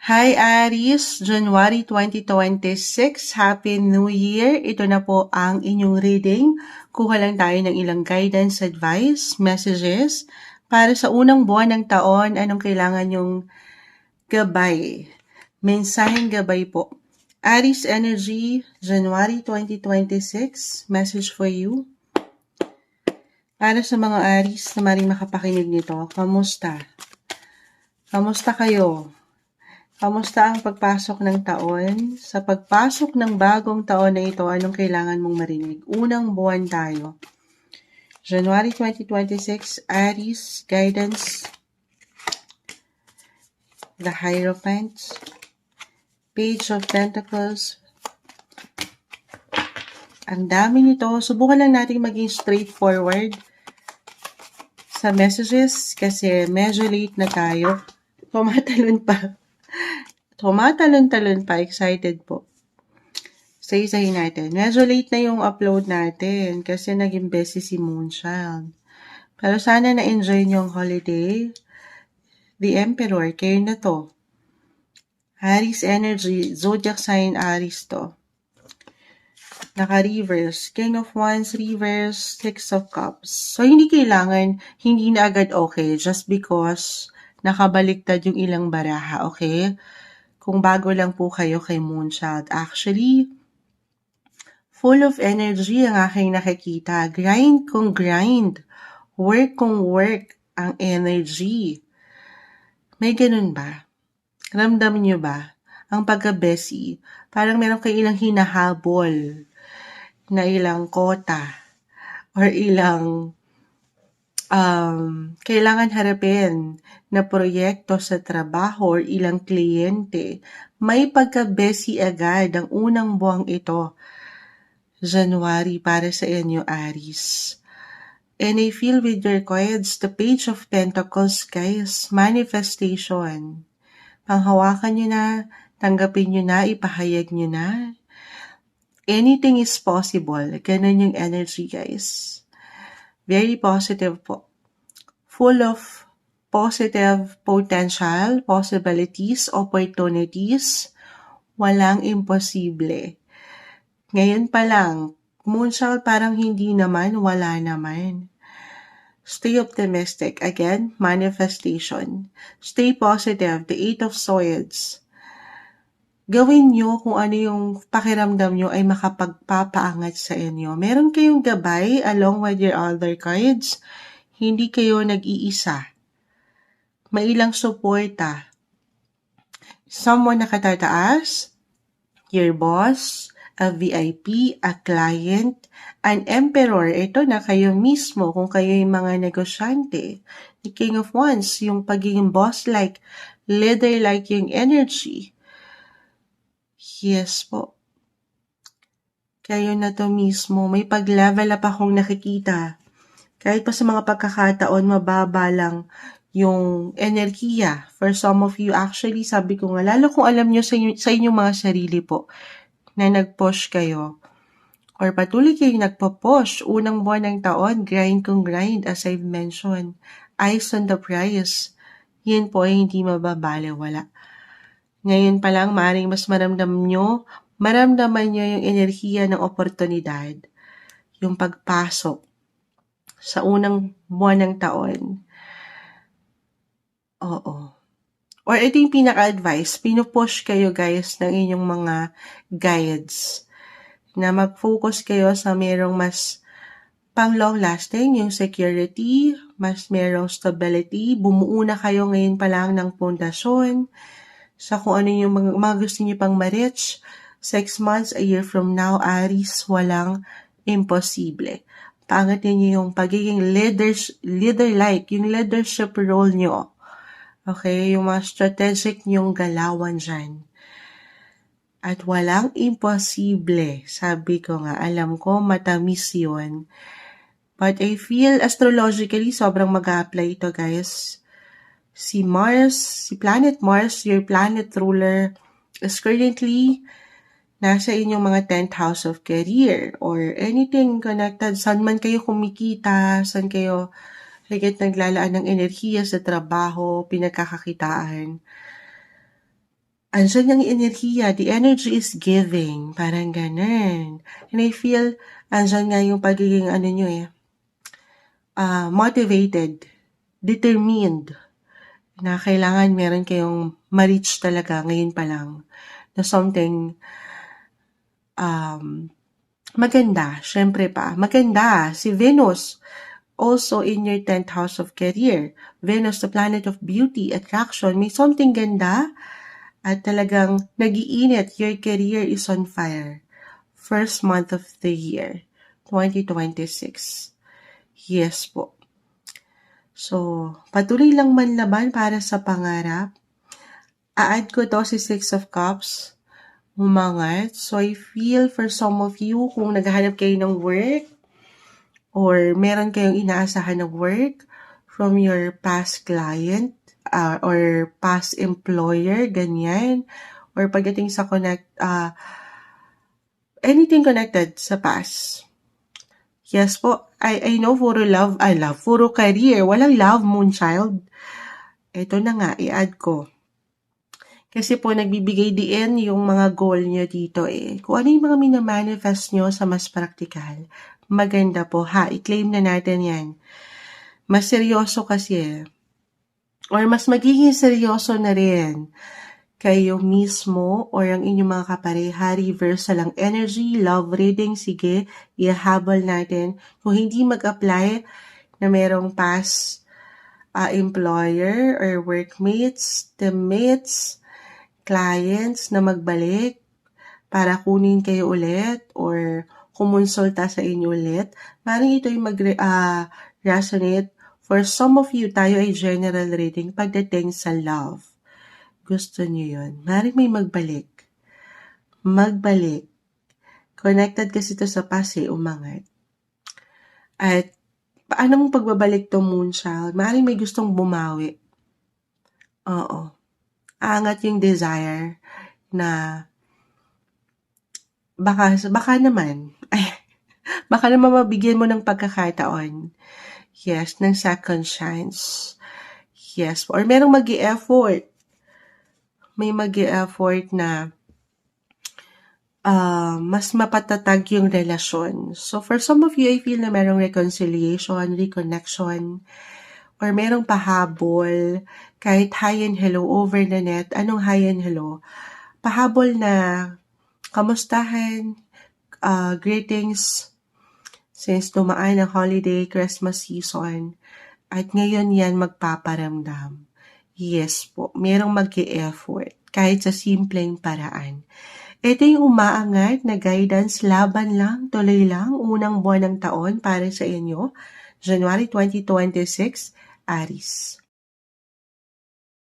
Hi Aries, January 2026, Happy New Year! Ito na po ang inyong reading. Kuha lang tayo ng ilang guidance, advice, messages para sa unang buwan ng taon. Anong kailangan yung gabay? Mensaheng gabay po. Aries Energy, January 2026, message for you. Para sa mga Aries na maring makapakinig nito, kamusta? Kamusta kayo? Kamusta ang pagpasok ng taon? Sa pagpasok ng bagong taon na ito, anong kailangan mong marinig? Unang buwan tayo. January 2026, Aries, guidance, the Hierophant, Page of Pentacles. Ang dami nito. Subukan lang natin maging straightforward sa messages kasi medyo late na tayo. Tumatalon pa, excited po. Isa-isahin natin. Medyo late na yung upload natin kasi naging busy si Moonchild. Pero sana na-enjoy nyo ang holiday. The Emperor, kayo na to. Aries energy, zodiac sign Aries to. Naka-reverse. King of Wands, reverse, Six of Cups. So, hindi kailangan, hindi na agad okay just because nakabaliktad yung ilang baraha, okay? Kung bago lang po kayo kay Moonchild. Actually, full of energy ang aking nakikita. Grind kung grind. Work kung work ang energy. May ganun ba? Ramdam nyo ba? Ang pagka-busy, parang meron kayo ilang hinahabol na ilang kota or ilang kailangan harapin na proyekto sa trabaho or ilang kliyente. May pagka-busy agad ang unang buwang ito. January para sa inyo, Aries. And I feel with your cards, the Page of Pentacles, guys, manifestation. Panghawakan nyo na, tanggapin nyo na, ipahayag nyo na. Anything is possible. Ganun yung energy, guys. Very positive po. Full of positive potential, possibilities, opportunities. Walang imposible. Ngayon pa lang, Moonchild parang hindi naman, wala naman. Stay optimistic. Again, manifestation. Stay positive. The Eight of Swords. Gawin nyo kung ano yung pakiramdam nyo ay makapagpapaangat sa inyo. Meron kayong gabay along with your other cards. Hindi kayo nag-iisa. May ilang suporta. Someone nakatataas, your boss, a VIP, a client, an emperor. Ito na kayo mismo kung kayo yung mga negosyante. The King of Wands, yung pagiging boss-like, leader-like yung energy. Yes po. Kayo na to mismo. May pag-level up akong nakikita. Kahit pa sa mga pagkakataon, mababa lang yung enerhiya. For some of you, actually, sabi ko nga, lalo kung alam nyo sa inyong mga sarili po, na nag-push kayo, or patuloy kayong nagpo-push, unang buwan ng taon, grind kung grind, as I've mentioned, eyes on the prize, yun po ay hindi mababaliwala. Ngayon pa lang, maaaring mas maramdaman nyo yung enerhiya ng oportunidad, yung pagpasok sa unang buwan ng taon. Oo. Or ito yung pinaka-advice, pinupush kayo guys ng inyong mga guides na mag-focus kayo sa merong mas pang long-lasting, yung security, mas merong stability, bumuo na kayo ngayon pa lang ng pundasyon, sa kung ano yung mga gusto niyo pang ma-reach. 6 months, a year from now, Aries, walang imposible. Paangatin niyo yung pagiging leader-like, yung leadership role niyo. Okay, yung mga strategic niyong galawan dyan. At walang imposible. Sabi ko nga, alam ko, matamis yun. But I feel astrologically, sobrang mag-a-apply ito, guys. Si planet Mars, your planet ruler, is currently nasa inyong mga 10th house of career or anything connected. Saan man kayo kumikita, saan kayo higit naglalaan ng enerhiya sa trabaho, pinagkakakitaan. andyan yung enerhiya, the energy is giving, parang ganun. And I feel, andyan nga yung pagiging nyo motivated, determined, na kailangan meron kayong ma-reach talaga ngayon pa lang na something maganda. Syempre pa, maganda si Venus. Also in your 10th house of career. Venus, the planet of beauty, attraction. May something ganda at talagang nag-iinit. Your career is on fire. First month of the year, 2026. Yes po. So, patuloy lang manlaban para sa pangarap. A-add ko to si Six of Cups. Umangat. So, I feel for some of you, kung naghahanap kayo ng work, or meron kayong inaasahan na work from your past client, or past employer, ganyan, or pagdating sa anything connected sa past. Yes po, I know puro love, puro career, walang love, moonchild. Ito na nga, i-add ko. Kasi po, nagbibigay din yung mga goal nyo dito Kung ano yung mga minamanifest nyo sa mas praktikal, maganda po ha, i-claim na natin yan. Mas seryoso kasi or mas magiging seryoso na rin kayo mismo or ang inyong mga kapareha, reversal ang energy, love reading, sige, ihabol natin. Kung hindi mag-apply na merong past employer or workmates, teammates, clients na magbalik para kunin kayo ulit or kumonsulta sa inyo ulit, maaaring ito yung mag-resonate. For some of you, tayo ay general reading pagdating sa love. Gusto niyo yun. Maaaring may magbalik. Magbalik. Connected kasi ito sa past umangat. At paano mong pagbabalik to moonchild? Maaaring may gustong bumawi. Oo. Angat yung desire na baka naman mabigyan mo ng pagkakataon. Yes, ng second chance. Yes, or merong mag-i-effort. May mag-i-effort na mas mapatatag yung relasyon. So for some of you, I feel na merong reconciliation, reconnection, or merong pahabol, kahit hi and hello over the net. Anong hi and hello? Pahabol na kamustahan, greetings, since dumaan ang holiday, Christmas season, at ngayon yan magpaparamdam. Yes po, merong mag-e-effort, kahit sa simpleng paraan. Ito yung umaangat na guidance, laban lang, tuloy lang, unang buwan ng taon para sa inyo, January 2026, Aries.